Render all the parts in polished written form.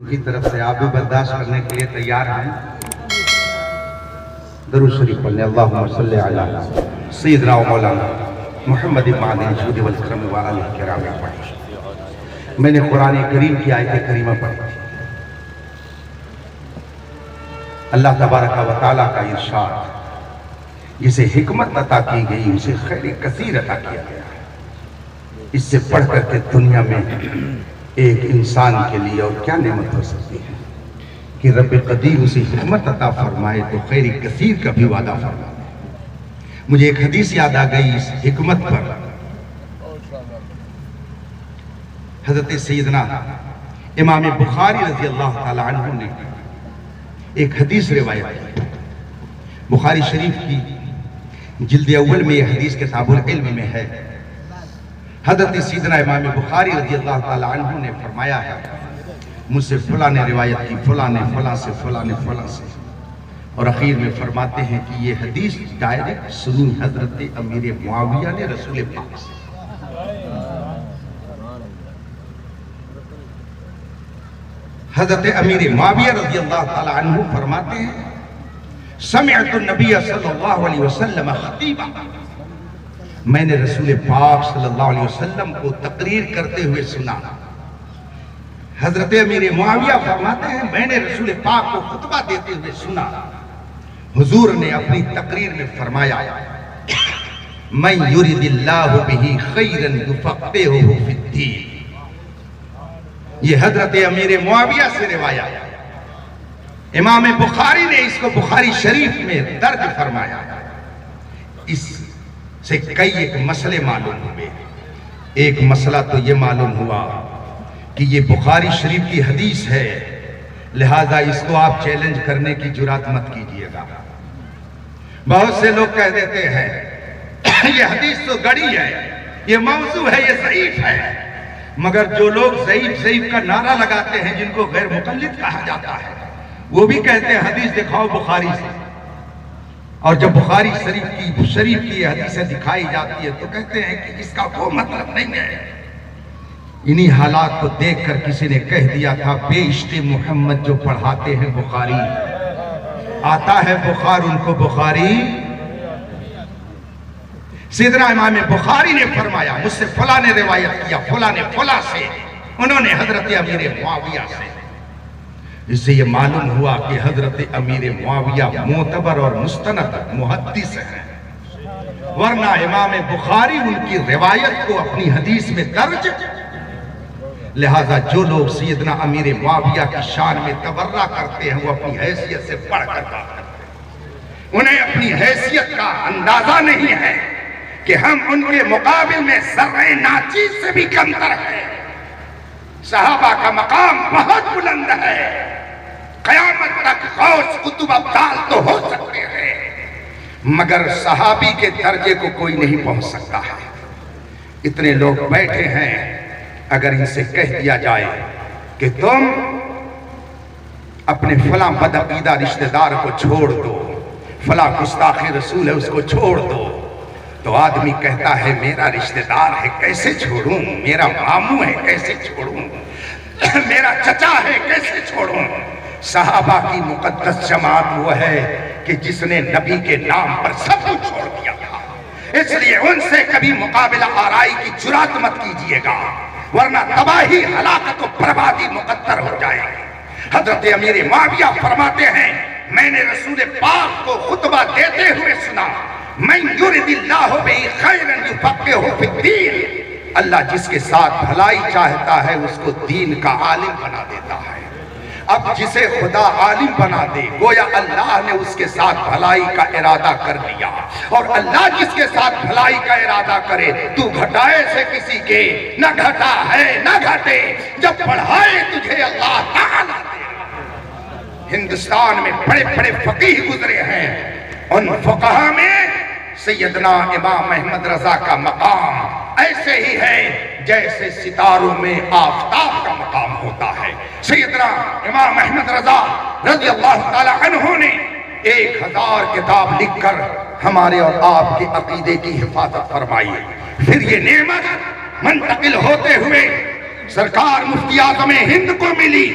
کی طرف سے آپ بھی برداشت کرنے کے لیے تیار ہیں؟ درود شریف پڑھ لیں۔ اللہم صلی علی سیدنا و مولانا محمد معدن جود والکرم وآلہ کرام پڑھی۔ میں نے قرآن کریم کی آیت کریمہ پڑھی تھی۔ اللہ تبارک و تعالیٰ کا ارشاد، جسے حکمت عطا کی گئی اسے خیر کثیر عطا کیا گیا۔ اس سے پڑھ کر کے دنیا میں ایک انسان کے لیے اور کیا نعمت ہو سکتی ہے کہ رب قدیر اسے حکمت عطا فرمائے تو خیر کثیر کا بھی وعدہ فرمائے۔ مجھے ایک حدیث یاد آ گئی اس حکمت پر۔ حضرت سیدنا امام بخاری رضی اللہ تعالی عنہ نے ایک حدیث روایت کی۔ بخاری شریف کی جلد اول میں یہ حدیث کتاب العلم میں ہے۔ حضرت سیدنا امام بخاری رضی اللہ تعالی عنہ نے فرمایا ہے، مجھ سے فلاں نے روایت کی، فلاں نے فلاں سے، فلاں نے فلاں سے، اور اخیر میں فرماتے ہیں کہ یہ حدیث ڈائریکٹ سنی حضرت امیر معاویہ نے رسول پاک سے۔ حضرت امیر معاویہ رضی اللہ تعالی عنہ فرماتے ہیں، سمعت النبی صلی اللہ علیہ وسلم خطیبا، میں نے رسول پاک صلی اللہ علیہ وسلم کو تقریر کرتے ہوئے سنا۔ حضرت امیر معاویہ فرماتے ہیں، میں نے رسول پاک کو خطبہ دیتے ہوئے سنا۔ حضور نے اپنی تقریر میں فرمایا، من یرد اللہ بہ خیرا یفقہہ فی الدین۔ یہ حضرت امیر معاویہ سے روایت، امام بخاری نے اس کو بخاری شریف میں درج فرمایا۔ اس سے کئی ایک مسئلے معلوم ہوئے۔ ایک مسئلہ تو یہ معلوم ہوا کہ یہ بخاری شریف کی حدیث ہے، لہذا اس کو آپ چیلنج کرنے کی جرات مت کیجئے گا۔ بہت سے لوگ کہہ دیتے ہیں یہ حدیث تو گڑی ہے، یہ موضوع ہے، یہ ضعیف ہے، مگر جو لوگ ضعیف کا نعرہ لگاتے ہیں، جن کو غیر مقلد کہا جاتا ہے، وہ بھی کہتے ہیں حدیث دکھاؤ بخاری سے، اور جب بخاری شریف کی حدیثیں دکھائی جاتی ہے تو کہتے ہیں کہ اس کا کوئی مطلب نہیں ہے۔ انہی حالات کو دیکھ کر کسی نے کہہ دیا تھا، بیشت محمد جو پڑھاتے ہیں بخاری، آتا ہے بخار ان کو بخاری۔ سیدنا امام بخاری نے فرمایا، مجھ سے فلاں نے روایت کیا، فلاں نے فلاں سے، انہوں نے حضرت امیر معاویہ سے۔ اس سے یہ معلوم ہوا کہ حضرت امیر معاویہ معتبر اور مستند محدث ہیں، ورنہ امام بخاری ان کی روایت کو اپنی حدیث میں درج۔ لہذا جو لوگ سیدنا امیر معاویہ کی شان میں تبرہ کرتے ہیں وہ اپنی حیثیت سے پڑھ کر بات کرتے ہیں۔ انہیں اپنی حیثیت کا اندازہ نہیں ہے کہ ہم ان کے مقابل میں ذرہ ناچیز سے بھی کمتر ہیں۔ صحابہ کا مقام بہت بلند ہے، قیامت تک غوث قطب ابدال تو ہو سکتے ہیں، مگر صحابی کے درجے کو کوئی نہیں پہنچ سکتا ہے۔ اتنے لوگ بیٹھے ہیں، اگر ان سے کہہ دیا جائے کہ تم اپنے فلاں بدعقیدہ رشتہ دار کو چھوڑ دو، فلاں گستاخ رسول ہے اس کو چھوڑ دو، تو آدمی کہتا ہے میرا رشتہ دار ہے کیسے چھوڑوں، میرا ماموں ہے کیسے چھوڑوں، میرا چچا ہے کیسے چھوڑوں۔ صحابہ کی مقدس جماعت وہ ہے کہ جس نے نبی کے نام پر سب کچھ چھوڑ دیا تھا، اس لیے ان سے کبھی مقابلہ آرائی کی جرات مت کیجئے گا، ورنہ تباہی، ہلاکت و بربادی مقدر ہو جائے گی۔ حضرت امیر معاویہ فرماتے ہیں، میں نے رسول پاک کو خطبہ دیتے ہوئے سنا، من یرد اللہ بہ خیرا یفقہہ فی الدین۔ اللہ جس کے ساتھ بھلائی چاہتا ہے اس کو دین کا عالم بنا دیتا ہے۔ اب جسے خدا عالم بنا دے، گویا اللہ نے اس کے ساتھ بھلائی کا ارادہ کر لیا، اور اللہ جس کے ساتھ بھلائی کا ارادہ کرے تو گھٹائے سے کسی کے نہ گھٹا ہے نہ گھٹے، جب بڑھائے تجھے اللہ تعالیٰ دے۔ ہندوستان میں بڑے بڑے فقیہ گزرے ہیں، ان فقہا میں سیدنا امام احمد رضا کا مقام ایسے ہی ہے جیسے ستاروں میں آفتاب کا مقام ہوتا ہے۔ سیدنا امام احمد رضا رضی اللہ تعالی عنہ نے 1000 کتاب لکھ کر ہمارے اور آپ کے عقیدے کی حفاظت فرمائی۔ پھر یہ نعمت منتقل ہوتے ہوئے سرکار مفتی اعظم ہند کو ملی،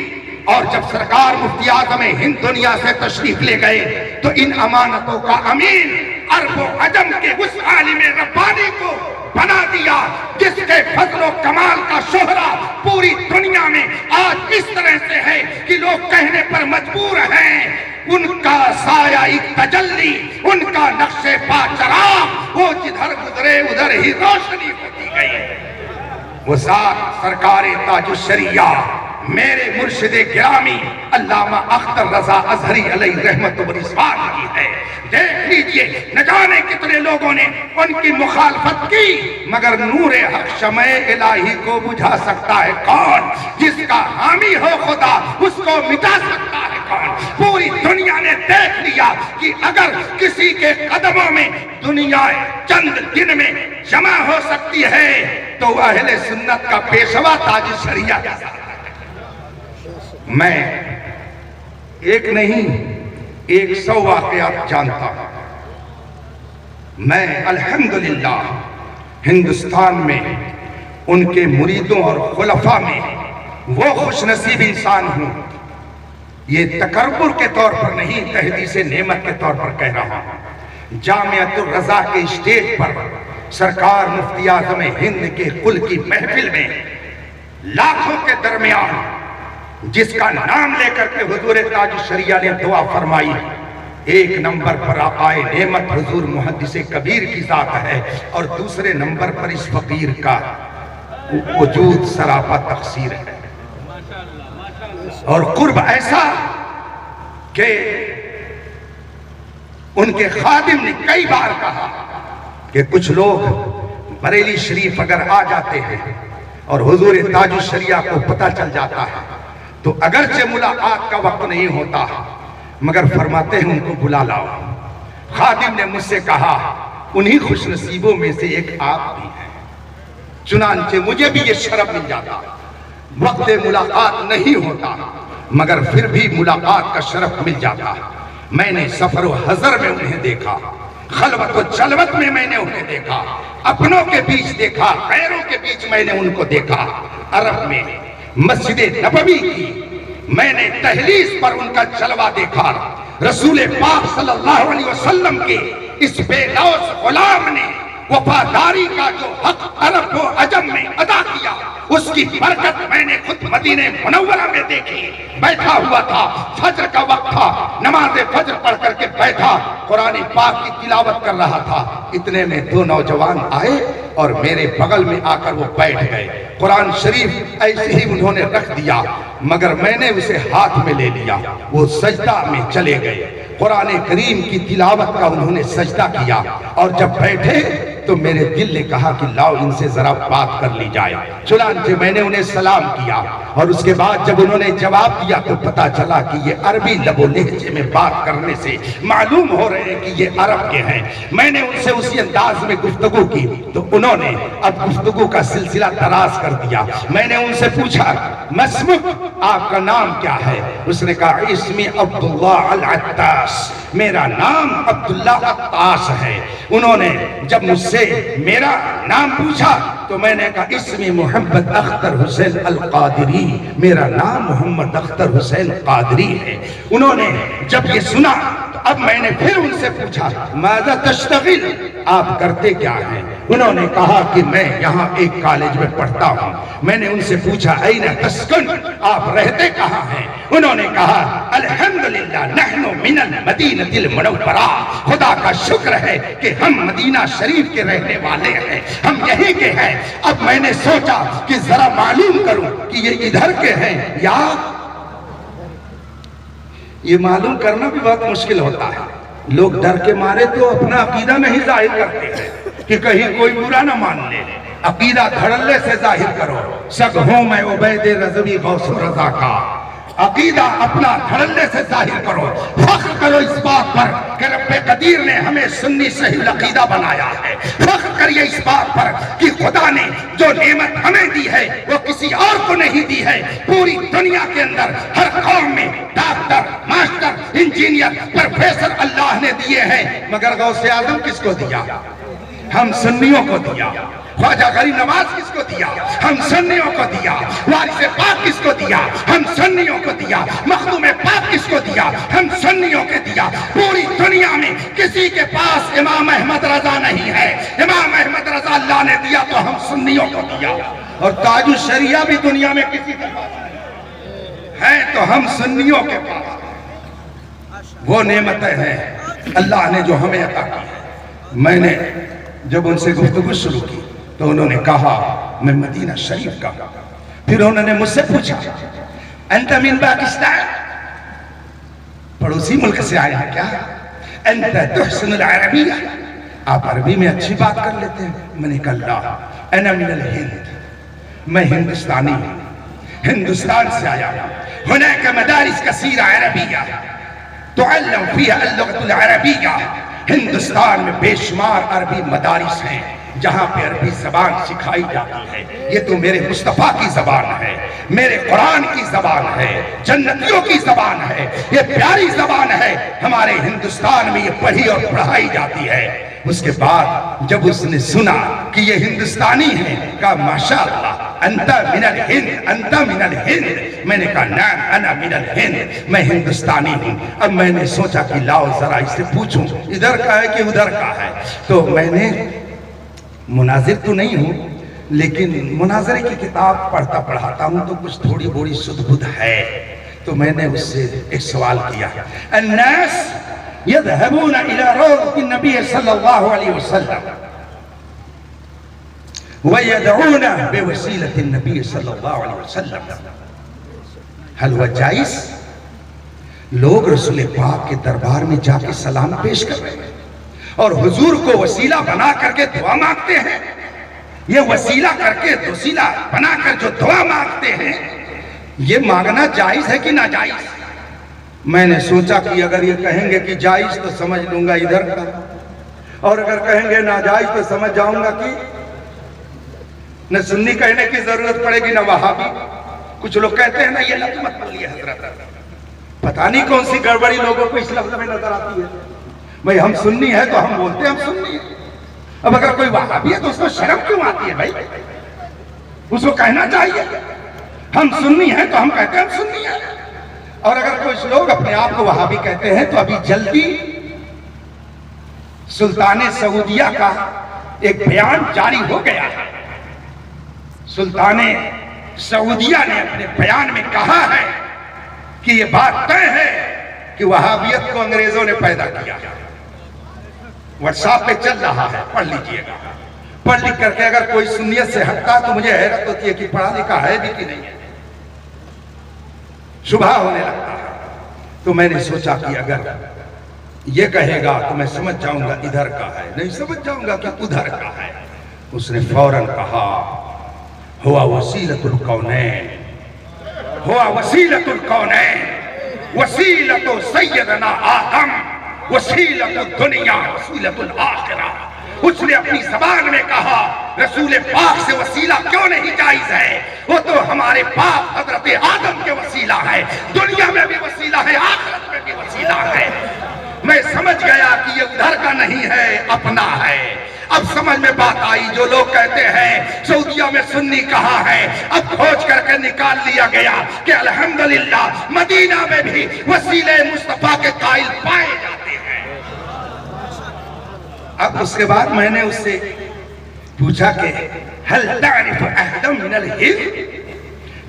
اور جب سرکار مفتی اعظم ہند دنیا سے تشریف لے گئے تو ان امانتوں کا امین عرب و عجم کے اس عالم ربانی کو بنا دیا جس کے فضل و کمال کا شہرہ پوری دنیا میں آج اس طرح سے ہے کہ لوگ کہنے پر مجبور ہیں ان کا سایہ تجلی، ان کا نقش پا چراغ، وہ جدھر گزرے ادھر ہی روشنی ہوتی گئی۔ وہ ذات سرکار تاج الشریعہ میرے مرشد گرامی علامہ اختر رضا اظہری علیہ رحمت و رضوان کی ہے۔ دیکھ لیجئے نہ جانے کتنے لوگوں نے ان کی مخالفت کی، مگر نور حق شمع الہی کو بجھا سکتا ہے کون؟ جس کا حامی ہو خدا اس کو مٹا سکتا ہے کون؟ پوری دنیا نے دیکھ لیا کہ اگر کسی کے قدموں میں دنیا چند دن میں جمع ہو سکتی ہے تو اہل سنت کا پیشوا تاج الشریعہ کا ساتھ۔ میں ایک نہیں 100 واقعات جانتا ہوں۔ میں الحمدللہ ہندوستان میں ان کے مریدوں اور خلفاء میں وہ خوش نصیب انسان ہوں، یہ تکبر کے طور پر نہیں، تحدیث نعمت کے طور پر کہہ رہا ہوں۔ جامعۃ الرضا کے اسٹیج پر سرکار مفتی اعظم ہند کے قل کی محفل میں لاکھوں کے درمیان جس کا نام لے کر کے حضور تاج الشریعہ نے دعا فرمائی، ایک نمبر پر آقائے نعمت حضور محدث کبیر کی ذات ہے اور دوسرے نمبر پر اس فقیر کا وجود سراپا تقصیر ہے، اور قرب ایسا کہ ان کے خادم نے کئی بار کہا کہ کچھ لوگ بریلی شریف اگر آ جاتے ہیں اور حضور تاج الشریعہ کو پتہ چل جاتا ہے تو اگرچہ ملاقات کا وقت نہیں ہوتا مگر فرماتے ہیں ان کو بلا لاؤ۔ خادم نے مجھ سے کہا انہی خوش نصیبوں میں سے ایک آپ بھی ہیں، چنانچہ مجھے بھی یہ شرف مل جاتا، وقت ملاقات نہیں ہوتا مگر پھر بھی ملاقات کا شرف مل جاتا۔ میں نے سفر و حضر میں انہیں دیکھا، خلوت و جلوت میں میں نے انہیں دیکھا، اپنوں کے بیچ دیکھا، غیروں کے بیچ میں نے ان کو دیکھا۔ عرب میں مسجد نبوی کی میں نے تحلیز پر ان کا جلوہ دیکھا۔ رسول پاک صلی اللہ علیہ وسلم کے اس بے لوث غلام نے وفاداری کا جو حق عرب و عجم میں ادا کیا، اس کی برکت میں نے خود مدینہ منورہ میں دیکھی۔ بیٹھا ہوا تھا، فجر کا وقت تھا، نماز فجر پڑھ کر کے بیٹھا، قرآن پاک کی تلاوت کر رہا تھا۔ اتنے میں 2 نوجوان آئے اور میرے بغل میں آ کر وہ بیٹھ گئے۔ قرآن شریف ایسے ہی انہوں نے رکھ دیا مگر میں نے اسے ہاتھ میں لے لیا۔ وہ سجدہ میں چلے گئے، قرآن کریم کی تلاوت کا انہوں نے سجدہ کیا، اور جب بیٹھے تو میرے دل نے کہا کہ لاؤ ان سے ذرا بات کر لی جائے۔ چنانچہ میں نے انہیں سلام کیا، اور اس کے بعد جب انہوں نے جواب دیا تو پتا چلا کہ یہ عربی لب و لہجے میں بات کرنے سے معلوم ہو رہے ہیں کہ یہ عرب کے ہیں۔ میں نے ان سے اسی انداز میں گفتگو کی تو انہوں نے اب گفتگو کا سلسلہ دراز کر دیا۔ میں نے ان سے پوچھا مسمک، آپ کا نام کیا ہے؟ اس نے کہا اسمی عبداللہ العطاس، میرا نام عبداللہ عطاس ہے۔ انہوں نے جب مجھ سے میرا نام پوچھا تو میں نے کہا اسمی محمد اختر حسین القادری، میرا نام محمد اختر حسین قادری ہے۔ انہوں نے جب یہ سنا تو اب میں نے پھر ان سے پوچھا ماذا تشتغل، آپ کرتے کیا ہیں؟ انہوں نے کہا کہ میں یہاں ایک کالج میں پڑھتا ہوں۔ میں نے ان سے پوچھا این تسکن، آپ رہتے کہاں ہیں؟ انہوں نے کہا الحمدللہ نحن من المدینہ المنورہ، خدا کا شکر ہے کہ ہم مدینہ شریف کے رہنے والے ہیں، ہم یہیں کے ہیں۔ اب میں نے سوچا کہ ذرا معلوم کروں کہ یہ ادھر کے ہیں یا یہ معلوم کرنا بھی بہت مشکل ہوتا ہے۔ لوگ ڈر کے مارے تو اپنا عقیدہ نہیں ظاہر کرتے ہیں کہ کہیں کوئی برا نہ مان لے۔ عقیدہ دھڑلے سے ظاہر کرو، سگ ہوں میں عبید رضوی غوث رضا کا، عقیدہ اپنا دھڑلے سے ظاہر کرو، فخر کرو اس بات پر کہ رب قدیر نے ہمیں سنی صحیح العقیدہ بنایا ہے، فخر کریے اس بات پر کہ خدا نے جو نعمت ہمیں دی ہے وہ کسی اور کو نہیں دی ہے۔ پوری دنیا کے اندر ہر قوم میں ڈاکٹر، ماسٹر، انجینئر، پروفیسر اللہ نے دیے ہیں، مگر غوث اعظم کس کو دیا؟ ہم سنیوں کو دیا. خواجہ غریب نواز کس کو دیا؟ ہم سنیوں کو دیا. وارث پاک کس کو دیا؟ ہم سنیوں کو دیا. مخدوم پاک کس کو دیا؟ ہم سنیوں کو دیا. پوری دنیا میں کسی کے پاس امام احمد رضا نہیں ہے. امام احمد رضا اللہ نے دیا تو ہم سنیوں کو دیا. اور تاج الشریعہ بھی دنیا میں کسی کے پاس ہے تو ہم سنیوں کے پاس. وہ نعمتیں ہیں اللہ نے جو ہمیں عطا کی. میں نے جب ان سے گفتگو شروع کی تو انہوں نے کہا میں مدینہ شریف کا. پھر انہوں نے مجھ سے پوچھا انت من پاکستان، پڑوسی ملک سے آئے ہیں کیا؟ انت تحسن العربیہ، آپ عربی میں اچھی بات کر لیتے ہیں. میں نے کہا لا انا من الہند، میں ہندوستانی ہوں، ہندوستان سے آیا ہوں. هناك مدارس كثيرة عربية تعلم فيها اللغة العربية. ہندوستان میں بے شمار عربی مدارس ہیں جہاں پہ عربی زبان سکھائی جاتی ہے. یہ تو میرے مصطفیٰ کی زبان ہے، میرے قرآن کی زبان ہے، جنتیوں کی زبان ہے. یہ پیاری زبان ہے، ہمارے ہندوستان میں یہ پڑھی اور پڑھائی جاتی ہے. اس کے بعد جب اس نے سنا کہ یہ ہندوستانی ہیں کہا ماشاءاللہ انت من الہند، انت من الہند. میں نے کہا نعم انا من الہند، میں ہندوستانی ہوں. اب میں نے سوچا کہ لاؤ ذرا اس سے پوچھوں ادھر کا ہے کہ ادھر کا ہے. تو میں نے مناظر تو نہیں ہوں لیکن مناظرے کی کتاب پڑھتا پڑھاتا ہوں تو کچھ تھوڑی بڑی سدھ بدھ ہے. تو میں نے اس سے ایک سوال کیا الناس يذهبون إلى روضة النبي صلى الله عليه وسلم ويدعون بوسيلة النبي صلى الله عليه وسلم، هل هو جائز؟ لوگ رسول پاک کے دربار میں جا کے سلام پیش کر رہے ہیں اور حضور کو وسیلہ بنا کر کے دعا مانگتے ہیں. یہ وسیلہ کر کے وسیلہ بنا کر جو دعا مانگتے ہیں یہ مانگنا جائز ہے کہ ناجائز؟ میں نے سوچا کہ اگر یہ کہیں گے کہ جائز تو سمجھ لوں گا ادھر کا، اور اگر کہیں گے ناجائز تو سمجھ جاؤں گا کہ نہ سنی کہنے کی ضرورت پڑے گی نہ وہابی. کچھ لوگ کہتے ہیں نا یہ لفظ مت بولیے حضرت، پتہ نہیں کون سی گڑبڑی لوگوں کو اس لفظ میں نظر آتی ہے. بھئی ہم سنی ہے تو ہم بولتے ہیں ہم سنی ہے. اب اگر کوئی وہابی ہے تو اس کو شرم کیوں آتی ہے بھائی؟ اس کو کہنا چاہیے ہم سنی ہیں تو ہم کہتے ہیں ہم سنی ہیں. اور اگر کچھ لوگ اپنے آپ کو وہابی کہتے ہیں تو ابھی جلدی سلطان سعودیہ کا ایک بیان جاری ہو گیا ہے. سلطان سعودیہ نے اپنے بیان میں کہا ہے کہ یہ بات طے ہے کہ وہابیت کو انگریزوں نے پیدا کیا. واٹس ایپ پہ چل رہا ہے، پڑھ لیجئے گا. پڑھ لکھ کر کے اگر کوئی سنیت سے ہٹتا تو مجھے حیرت ہوتی ہے کہ پڑھا لکھا ہے بھی کہ نہیں ہے. شبہ ہونے لگتا ہے. تو میں نے سوچا کہ اگر یہ کہے گا تو میں سمجھ جاؤں گا ادھر کا ہے، نہیں سمجھ جاؤں گا کہ ادھر کا ہے. اس نے فوراً کہا ہوا وسیلۃ الکونین، ہوا وسیلۃ الکونین، وسیلۃ سیدنا آدم، وسیلۃ الدنیا، وسیلۃ الآخرہ. اس نے اپنی زبان میں کہا رسول پاک سے وسیلہ کیوں نہیں جائز ہے؟ وہ تو ہمارے باپ حضرت آدم کے وسیلہ ہے، دنیا میں بھی وسیلہ ہے، آخرت میں بھی وسیلہ ہے. میں سمجھ گیا کہ یہ ادھر کا نہیں ہے، اپنا ہے. اب سمجھ میں بات آئی. جو لوگ کہتے ہیں سعودیہ میں سنی کہاں ہے، اب کھوج کر کے نکال لیا گیا کہ الحمدللہ مدینہ میں بھی وسیلے مصطفیٰ کے قائل پائے جاتے ہیں. اب اس کے بعد میں نے اس سے پوچھا کہ هل تعرف احدا من الہند،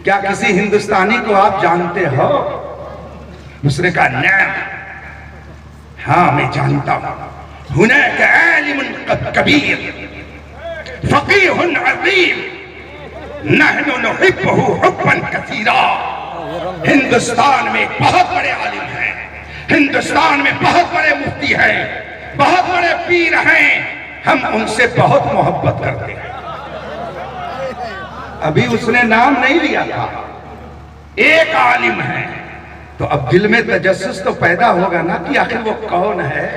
کیا کسی ہندوستانی کو آپ جانتے ہو؟ اس نے کہا نعم، ہاں میں جانتا ہوں. هناك عالم کبیر فقیہ عظیم نحن نحبه حبا کثیرا. ہندوستان میں بہت بڑے عالم ہیں، ہندوستان میں بہت بڑے مفتی ہیں، بہت بڑے پیر ہیں، ہم ان سے بہت محبت کرتے ہیں. ابھی اس نے نام نہیں لیا تھا، ایک عالم ہے. تو اب دل میں تجسس تو پیدا ہوگا نا کہ آخر وہ کون ہے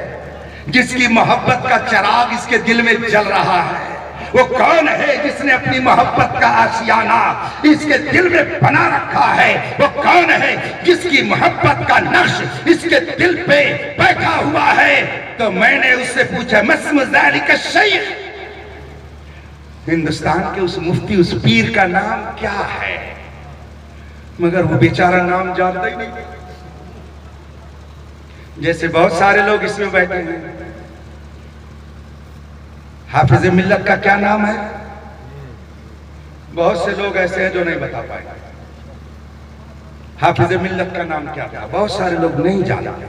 جس کی محبت کا چراغ اس کے دل میں جل رہا ہے. وہ کون ہے جس نے اپنی محبت کا آشیانہ اس کے دل میں بنا رکھا ہے؟ وہ کون ہے جس کی محبت کا نقش اس کے دل پہ بیٹھا ہوا ہے؟ تو میں نے اس سے پوچھا مسم ذالک الشیخ، ہندوستان کے اس مفتی اس پیر کا نام کیا ہے؟ مگر وہ بیچارہ نام جانتا ہی نہیں. جیسے بہت سارے لوگ اس میں بیٹھے ہیں. حافظ ملت کا کیا نام ہے؟ بہت سے لوگ ایسے ہیں جو نہیں بتا پائے. حافظ ملت کا نام کیا تھا؟ بہت سارے لوگ نہیں جانتے.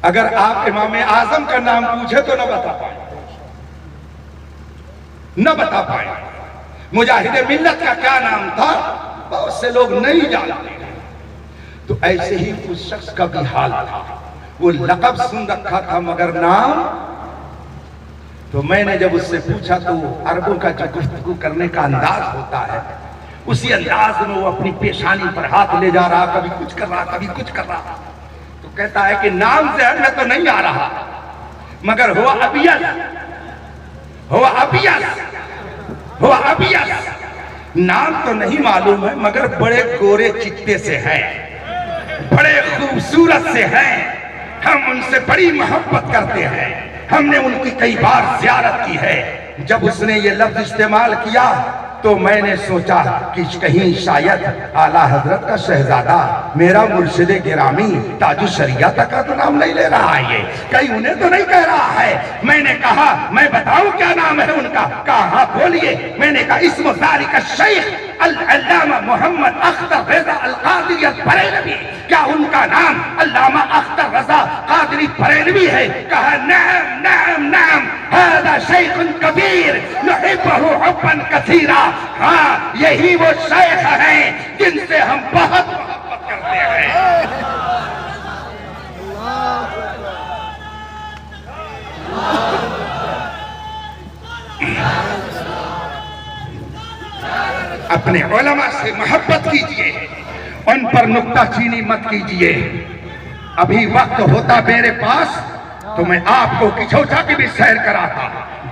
اگر آپ امام اعظم کا نام پوچھے تو نہ بتا پائے. نہ بتا پائے. مجاہد ملت کا کیا نام تھا؟ بہت سے لوگ نہیں جانتے. تو ایسے ہی اس شخص کا بھی حال تھا. وہ لقب سن رکھا تھا مگر نام. تو میں نے جب اس سے پوچھا تو عربوں کا جو گفتگو کرنے کا انداز ہوتا ہے اسی انداز میں وہ اپنی پیشانی پر ہاتھ لے جا رہا, کبھی کچھ کر رہا کبھی کچھ کر رہا. تو کہتا ہے کہ نام ذہن میں تو نہیں آ رہا مگر ہوا ابیض, ہوا ابیض, ہوا ابیض. نام تو نہیں معلوم ہے مگر بڑے گورے چٹے سے ہے, بڑے خوبصورت سے ہیں. ہم ان سے بڑی محبت کرتے ہیں. ہم نے ان کی کئی بار زیارت کی ہے. جب اس نے یہ لفظ استعمال کیا تو میں نے سوچا کہ کہیں شاید اعلیٰ حضرت کا شہزادہ میرا مرشد گرامی تاج الشریعہ تک کا تو نام نہیں لے رہا ہے, یہ کہیں انہیں تو نہیں کہہ رہا ہے. میں نے کہا میں بتاؤں کیا نام ہے ان کا؟ کہا ہاں بولیے. میں نے کہا اسم ذالک الشیخ العلامہ محمد اختر رضا القادری البریلوی. کیا ان کا نام علامہ اختر رضا قادری بریلوی ہے؟ کہا نعم نعم نعم هذا شیخ کبیر نحبہ حبا کثیرا. ہاں یہی وہ شیخ ہیں جن سے ہم بہت محبت کرتے ہیں. اپنے علماء سے محبت کیجئے, ان پر نکتہ چینی مت کیجئے. ابھی وقت ہوتا میرے پاس تو میں آپ کو کچھوٹا کی بھی سیر کراتا,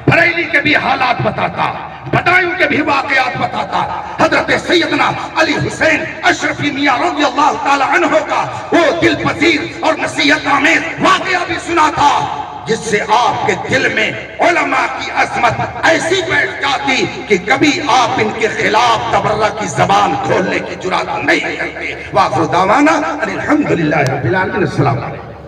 بریلی کے بھی حالات بتاتا, بدایوں کے بھی واقعات بتاتا. حضرت سیدنا علی حسین اشرفی میاں رضی اللہ تعالی عنہ کا وہ دل پذیر اور نصیحت آمیز واقعہ بھی سناتا جس سے آپ کے دل میں علماء کی عظمت ایسی بیٹھ جاتی کہ کبھی آپ ان کے خلاف تبرہ کی زبان کھولنے کی جرات نہیں کرتے. وآخر دعوانا الحمدللہ رب العالمین. السلام علیکم.